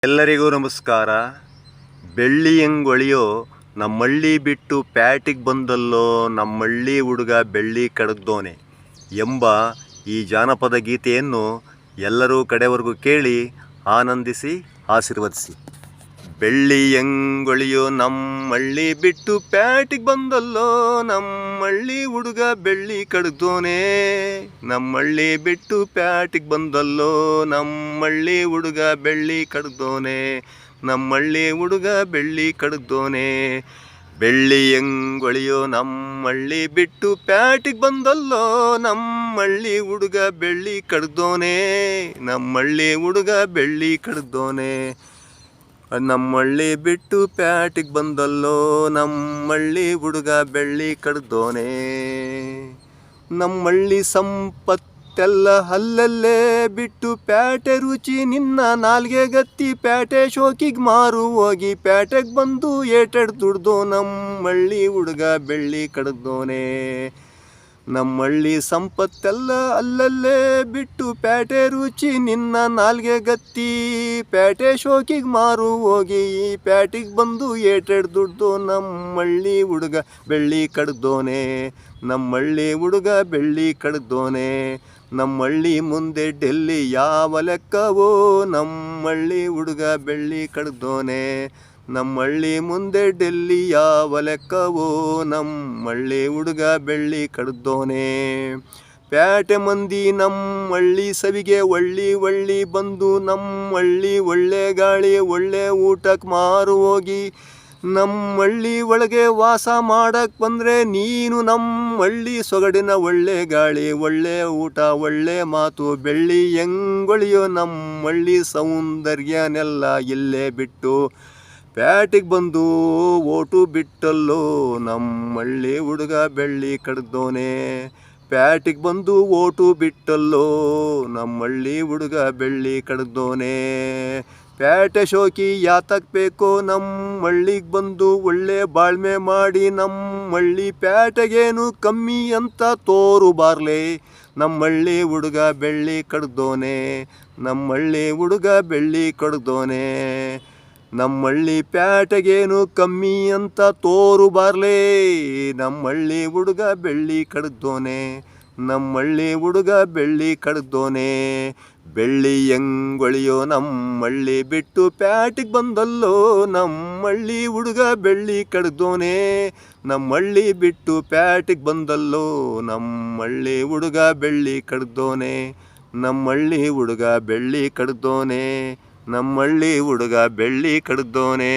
ಎಲ್ಲರಿಗೂ ನಮಸ್ಕಾರ. ಬೆಳ್ಳಿ ಹೆಂಗೊಳಿಯೋ ನಮ್ಮಳ್ಳಿ ಬಿಟ್ಟು ಪ್ಯಾಟಿಗೆ ಬಂದಲ್ಲೋ ನಮ್ಮಳ್ಳಿ ಹುಡುಗ ಬೆಳ್ಳಿ ಕಡಗ್ದೋನೆ ಎಂಬ ಈ ಜಾನಪದ ಗೀತೆಯನ್ನು ಎಲ್ಲರೂ ಕಡೆವರೆಗೂ ಕೇಳಿ ಆನಂದಿಸಿ ಆಶೀರ್ವದಿಸಿ. ಬೆಳ್ಳಿ ಹೆಂಗೊಳಿಯೋ ನಮ್ಮಳ್ಳಿ ಬಿಟ್ಟು ಪ್ಯಾಟಿಗೆ ಬಂದಲ್ಲೋ ನಮ್ಮಳ್ಳಿ ಹುಡುಗ ಬೆಳ್ಳಿ ಕಡಗ್ದೋನೆ. ನಮ್ಮಳ್ಳಿ ಬಿಟ್ಟು ಪ್ಯಾಟಿಗೆ ಬಂದಲ್ಲೋ ನಮ್ಮಳ್ಳಿ ಹುಡುಗ ಬೆಳ್ಳಿ ಕಡಗ್ದೋನೆ. ನಮ್ಮಳ್ಳಿ ಹುಡುಗ ಬೆಳ್ಳಿ ಕಡಗ್ದೋನೆ. ಬೆಳ್ಳಿ ಹೆಂಗೊಳಿಯೋ ನಮ್ಮಳ್ಳಿ ಬಿಟ್ಟು ಪ್ಯಾಟಿಗೆ ಬಂದಲ್ಲೋ ನಮ್ಮಳ್ಳಿ ಹುಡುಗ ಬೆಳ್ಳಿ ಕಡಗ್ದೋನೆ. ನಮ್ಮಳ್ಳಿ ಹುಡುಗ ಬೆಳ್ಳಿ ಕಡಗ್ದೋನೆ. ನಮ್ಮಳ್ಳಿ ಬಿಟ್ಟು ಪ್ಯಾಟಿಗೆ ಬಂದಲ್ಲೋ ನಮ್ಮಳ್ಳಿ ಹುಡುಗ ಬೆಳ್ಳಿ ಕಡಗ್ದೋನೆ. ನಮ್ಮಳ್ಳಿ ಸಂಪತ್ತೆಲ್ಲ ಅಲ್ಲಲ್ಲೇ ಬಿಟ್ಟು ಪ್ಯಾಟೆ ರುಚಿ ನಿನ್ನ ನಾಲ್ಗೆ ಗತ್ತಿ ಪ್ಯಾಟೆ ಶೋಕಿಗೆ ಮಾರು ಹೋಗಿ ಪ್ಯಾಟೆಗೆ ಬಂದು ಏಟೆಡ್ ದುಡ್ದು ನಮ್ಮಳ್ಳಿ ಹುಡುಗ ಬೆಳ್ಳಿ ಕಡಗ್ದೋನೆ. ನಮ್ಮಳ್ಳಿ ಸಂಪತ್ತೆಲ್ಲ ಅಲ್ಲಲ್ಲೇ ಬಿಟ್ಟು ಪ್ಯಾಟೆ ರುಚಿ ನಿನ್ನ ನಾಲ್ಗೆ ಗತ್ತಿ ಪ್ಯಾಟೆ ಶೋಕಿಗೆ ಮಾರು ಹೋಗಿ ಪ್ಯಾಟಿಗೆ ಬಂದು ಏಟೆಡ್ ದುಡ್ದು ನಮ್ಮಳ್ಳಿ ಹುಡುಗ ಬೆಳ್ಳಿ ಕಡಗ್ದೋನೆ. ನಮ್ಮಳ್ಳಿ ಹುಡುಗ ಬೆಳ್ಳಿ ಕಡಗ್ದೋನೆ. ನಮ್ಮಳ್ಳಿ ಮುಂದೆ ಡೆಲ್ಲಿ ಯಾವ ಲೆಕ್ಕವೋ ನಮ್ಮಳ್ಳಿ ಹುಡುಗ ಬೆಳ್ಳಿ ಕಡಗ್ದೋನೆ. ನಮ್ಮಳ್ಳಿ ಮುಂದೆ ಡೆಲ್ಲಿ ಯಾವ ಲೆಕ್ಕವೋ ನಮ್ಮಳ್ಳಿ ಹುಡುಗ ಬೆಳ್ಳಿ ಕಡಗ್ದೋನೆ. ಪ್ಯಾಟೆ ಮಂದಿ ನಮ್ಮಳ್ಳಿ ಸವಿಗೆ ಒಳ್ಳಿ ಬಂದು ನಮ್ಮಳ್ಳಿ ಒಳ್ಳೆ ಗಾಳಿ ಒಳ್ಳೆ ಊಟಕ್ಕೆ ಮಾರು ಹೋಗಿ ನಮ್ಮಳ್ಳಿ ಒಳಗೆ ವಾಸ ಮಾಡಕ್ಕೆ ಬಂದರೆ ನೀನು ನಮ್ಮಳ್ಳಿ ಸೊಗಡಿನ ಒಳ್ಳೆ ಗಾಳಿ ಒಳ್ಳೆ ಊಟ ಒಳ್ಳೆ ಮಾತು. ಬೆಳ್ಳಿ ಹೆಂಗೊಳಿಯೋ ನಮ್ಮಳ್ಳಿ ಸೌಂದರ್ಯನೆಲ್ಲ ಇಲ್ಲೇ ಬಿಟ್ಟು ಪ್ಯಾಟಿಗೆ ಬಂದು ಓಟು ಬಿಟ್ಟಲ್ಲೋ ನಮ್ಮಳ್ಳಿ ಹುಡುಗ ಬೆಳ್ಳಿ ಕಡಗ್ದೋನೆ. ಪ್ಯಾಟಿಗೆ ಬಂದು ಓಟು ಬಿಟ್ಟಲ್ಲೋ ನಮ್ಮಳ್ಳಿ ಹುಡುಗ ಬೆಳ್ಳಿ ಕಡಗ್ದೋನೆ. ಪ್ಯಾಟೆ ಶೋಕಿ ಯಾತಕ್ಕೆ ಬೇಕೋ ನಮ್ಮಳ್ಳಿಗೆ ಬಂದು ಒಳ್ಳೆ ಬಾಳ್ಮೆ ಮಾಡಿ ನಮ್ಮಳ್ಳಿ ಪ್ಯಾಟೆಗೇನು ಕಮ್ಮಿ ಅಂತ ತೋರು ಬಾರ್ಲೆ ನಮ್ಮಳ್ಳಿ ಹುಡುಗ ಬೆಳ್ಳಿ ಕಡಗ್ದೋನೆ. ನಮ್ಮಳ್ಳಿ ಹುಡುಗ ಬೆಳ್ಳಿ ಕಡಗ್ದೋನೆ. ನಮ್ಮಳ್ಳಿ ಪ್ಯಾಟೆಗೇನು ಕಮ್ಮಿ ಅಂತ ತೋರು ಬಾರ್ಲೆ ನಮ್ಮಳ್ಳಿ ಹುಡುಗ ಬೆಳ್ಳಿ ಕಡಗ್ದೋನೆ. ನಮ್ಮಳ್ಳಿ ಹುಡುಗ ಬೆಳ್ಳಿ ಕಡಗ್ದೋನೆ. ಬೆಳ್ಳಿ ಹೆಂಗೊಳಿಯೋ ನಮ್ಮಳ್ಳಿ ಬಿಟ್ಟು ಪ್ಯಾಟಿಗೆ ಬಂದಲ್ಲೋ ನಮ್ಮಳ್ಳಿ ಹುಡುಗ ಬೆಳ್ಳಿ ಕಡಗ್ದೋನೆ. ನಮ್ಮಳ್ಳಿ ಬಿಟ್ಟು ಪ್ಯಾಟಿಗೆ ಬಂದಲ್ಲೋ ನಮ್ಮಳ್ಳಿ ಹುಡುಗ ಬೆಳ್ಳಿ ಕಡಗ್ದೋನೆ. ನಮ್ಮಳ್ಳಿ ಹುಡುಗ ಬೆಳ್ಳಿ ಕಡಗ್ದೋನೆ. ನಮ್ಮಳ್ಳಿ ಹುಡುಗ ಬೆಳ್ಳಿ ಕಡಗ್ದೋನೆ.